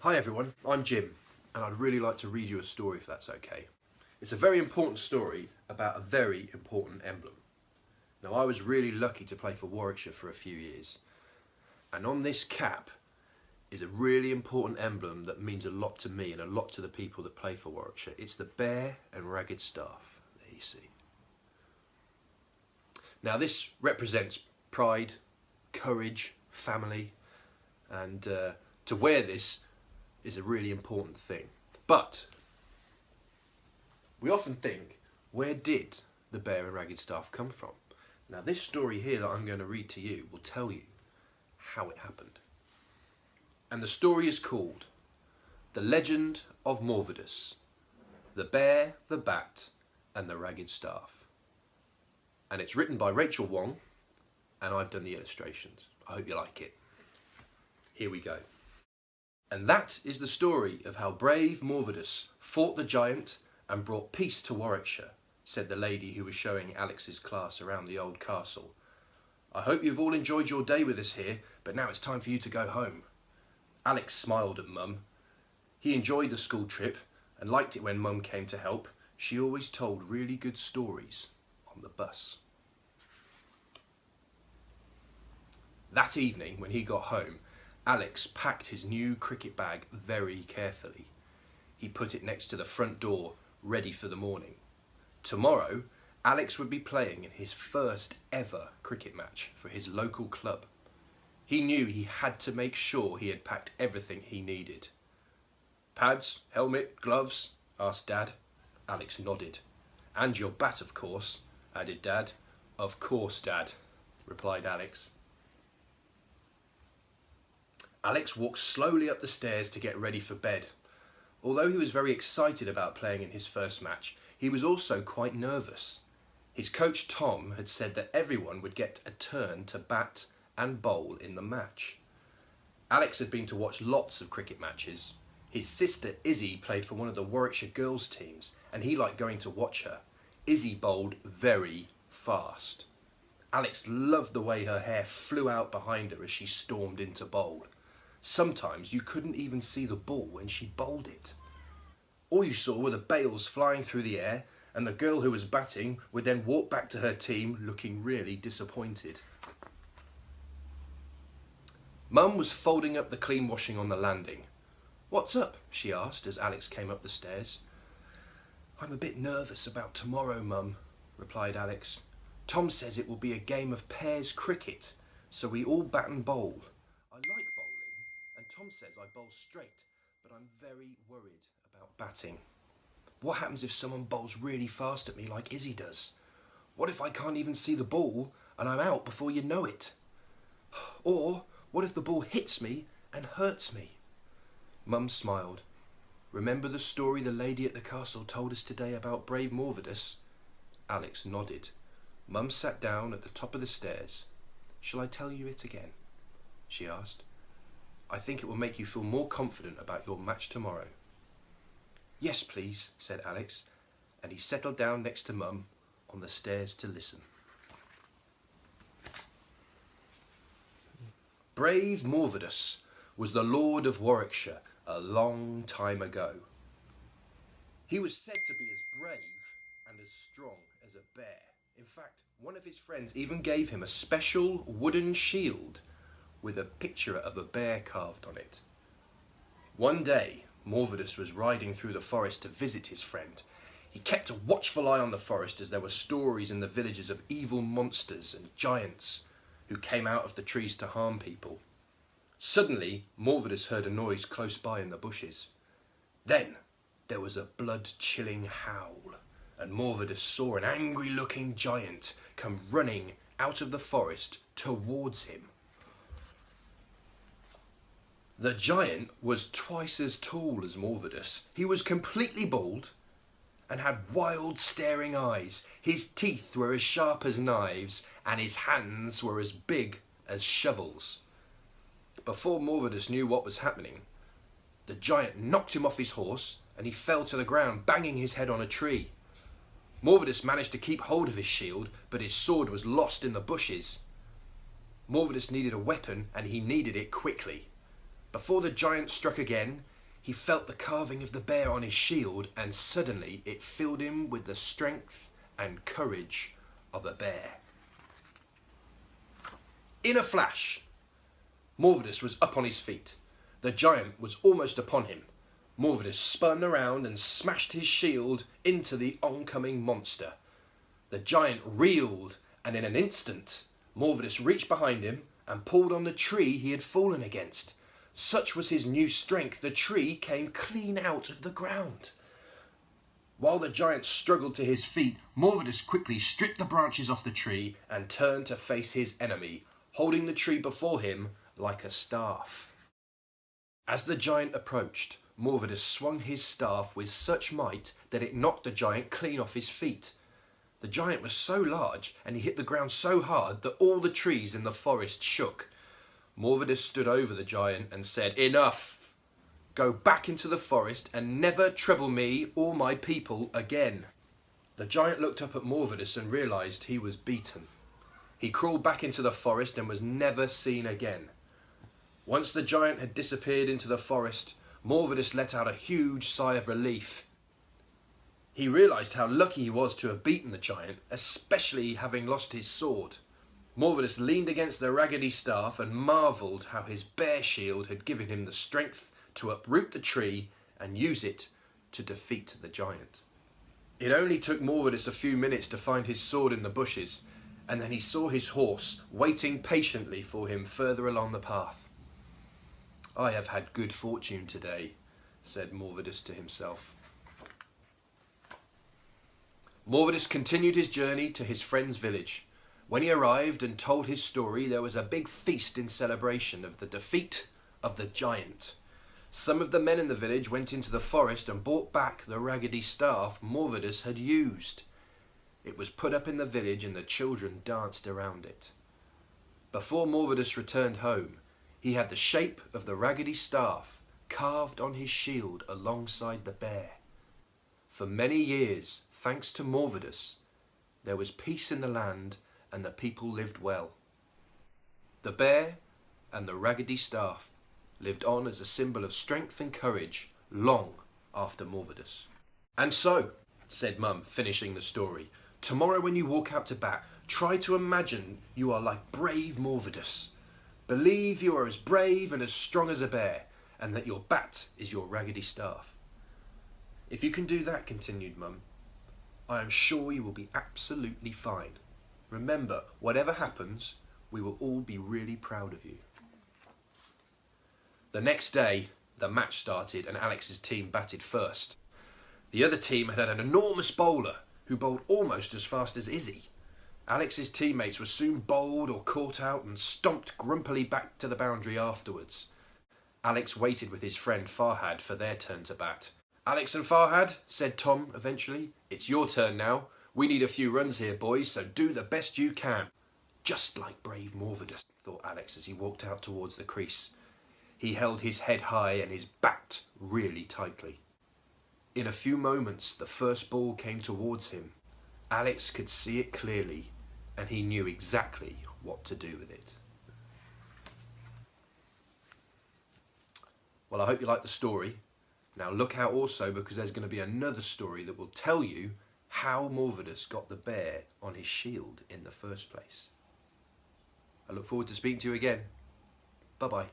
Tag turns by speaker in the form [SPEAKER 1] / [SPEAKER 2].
[SPEAKER 1] Hi everyone, I'm Jim, and I'd really like to read you a story if that's okay. It's a very important story about a very important emblem. Now, I was really lucky to play for Warwickshire for a few years, and on this cap is a really important emblem that means a lot to me and a lot to the people that play for Warwickshire. It's the bear and ragged staff, there you see. Now this represents pride, courage, family, and to wear this is a really important thing. But we often think, where did the bear and ragged staff come from? Now this story here that I'm going to read to you will tell you how it happened. And the story is called The Legend of Morvidus, the Bear, the Bat and the Ragged Staff. And it's written by Rachael Wong, and I've done the illustrations. I hope you like it. Here we go. And that is the story of how brave Morvidus fought the giant and brought peace to Warwickshire, said the lady who was showing Alex's class around the old castle. I hope you've all enjoyed your day with us here, but now it's time for you to go home. Alex smiled at Mum. He enjoyed the school trip and liked it when Mum came to help. She always told really good stories on the bus. That evening, when he got home, Alex packed his new cricket bag very carefully. He put it next to the front door, ready for the morning. Tomorrow, Alex would be playing in his first ever cricket match for his local club. He knew he had to make sure he had packed everything he needed. Pads, helmet, gloves? Asked Dad. Alex nodded. And your bat, of course, added Dad. Of course, Dad, replied Alex. Alex walked slowly up the stairs to get ready for bed. Although he was very excited about playing in his first match, he was also quite nervous. His coach Tom had said that everyone would get a turn to bat and bowl in the match. Alex had been to watch lots of cricket matches. His sister Izzy played for one of the Warwickshire girls' teams, and he liked going to watch her. Izzy bowled very fast. Alex loved the way her hair flew out behind her as she stormed into bowl. Sometimes you couldn't even see the ball when she bowled it. All you saw were the bails flying through the air, and the girl who was batting would then walk back to her team looking really disappointed. Mum was folding up the clean washing on the landing. What's up? She asked as Alex came up the stairs. I'm a bit nervous about tomorrow, Mum, replied Alex. Tom says it will be a game of pairs cricket, so we all bat and bowl. I like bowling, and Tom says I bowl straight, but I'm very worried about batting. What happens if someone bowls really fast at me like Izzy does? What if I can't even see the ball and I'm out before you know it? Or what if the ball hits me and hurts me? Mum smiled. Remember the story the lady at the castle told us today about brave Morvidus? Alex nodded. Mum sat down at the top of the stairs. Shall I tell you it again? She asked. I think it will make you feel more confident about your match tomorrow. Yes, please, said Alex, and he settled down next to Mum on the stairs to listen. Brave Morvidus was the Lord of Warwickshire a long time ago. He was said to be as brave and as strong as a bear. In fact, one of his friends even gave him a special wooden shield with a picture of a bear carved on it. One day, Morvidus was riding through the forest to visit his friend. He kept a watchful eye on the forest as there were stories in the villages of evil monsters and giants who came out of the trees to harm people. Suddenly, Morvidus heard a noise close by in the bushes. Then, there was a blood-chilling howl, and Morvidus saw an angry-looking giant come running out of the forest towards him. The giant was twice as tall as Morvidus. He was completely bald and had wild, staring eyes. His teeth were as sharp as knives, and his hands were as big as shovels. Before Morvidus knew what was happening, the giant knocked him off his horse, and he fell to the ground, banging his head on a tree. Morvidus managed to keep hold of his shield, but his sword was lost in the bushes. Morvidus needed a weapon, and he needed it quickly. Before the giant struck again, he felt the carving of the bear on his shield, and suddenly it filled him with the strength and courage of a bear. In a flash, Morvidus was up on his feet. The giant was almost upon him. Morvidus spun around and smashed his shield into the oncoming monster. The giant reeled, and in an instant, Morvidus reached behind him and pulled on the tree he had fallen against. Such was his new strength, the tree came clean out of the ground. While the giant struggled to his feet, Morvidus quickly stripped the branches off the tree and turned to face his enemy, holding the tree before him like a staff. As the giant approached, Morvidus swung his staff with such might that it knocked the giant clean off his feet. The giant was so large and he hit the ground so hard that all the trees in the forest shook. Morvidus stood over the giant and said, "Enough! Go back into the forest and never trouble me or my people again." The giant looked up at Morvidus and realised he was beaten. He crawled back into the forest and was never seen again. Once the giant had disappeared into the forest, Morvidus let out a huge sigh of relief. He realised how lucky he was to have beaten the giant, especially having lost his sword. Morvidus leaned against the raggedy staff and marvelled how his bear shield had given him the strength to uproot the tree and use it to defeat the giant. It only took Morvidus a few minutes to find his sword in the bushes, and then he saw his horse waiting patiently for him further along the path. "I have had good fortune today," said Morvidus to himself. Morvidus continued his journey to his friend's village. When he arrived and told his story, there was a big feast in celebration of the defeat of the giant. Some of the men in the village went into the forest and brought back the raggedy staff Morvidus had used. It was put up in the village and the children danced around it. Before Morvidus returned home, he had the shape of the raggedy staff carved on his shield alongside the bear. For many years, thanks to Morvidus, there was peace in the land and the people lived well. The bear and the raggedy staff lived on as a symbol of strength and courage long after Morvidus. "And so," said Mum, finishing the story, "tomorrow when you walk out to bat, try to imagine you are like brave Morvidus. Believe you are as brave and as strong as a bear, and that your bat is your raggedy staff. If you can do that," continued Mum, "I am sure you will be absolutely fine. Remember, whatever happens, we will all be really proud of you." The next day, the match started and Alex's team batted first. The other team had an enormous bowler who bowled almost as fast as Izzy. Alex's teammates were soon bowled or caught out and stomped grumpily back to the boundary afterwards. Alex waited with his friend Farhad for their turn to bat. "Alex and Farhad," said Tom eventually, "it's your turn now. We need a few runs here, boys, so do the best you can." Just like brave Morvidus, thought Alex as he walked out towards the crease. He held his head high and his bat really tightly. In a few moments, the first ball came towards him. Alex could see it clearly, and he knew exactly what to do with it. Well, I hope you liked the story. Now look out also, because there's going to be another story that will tell you how Morvidus got the bear on his shield in the first place. I look forward to speaking to you again. Bye-bye.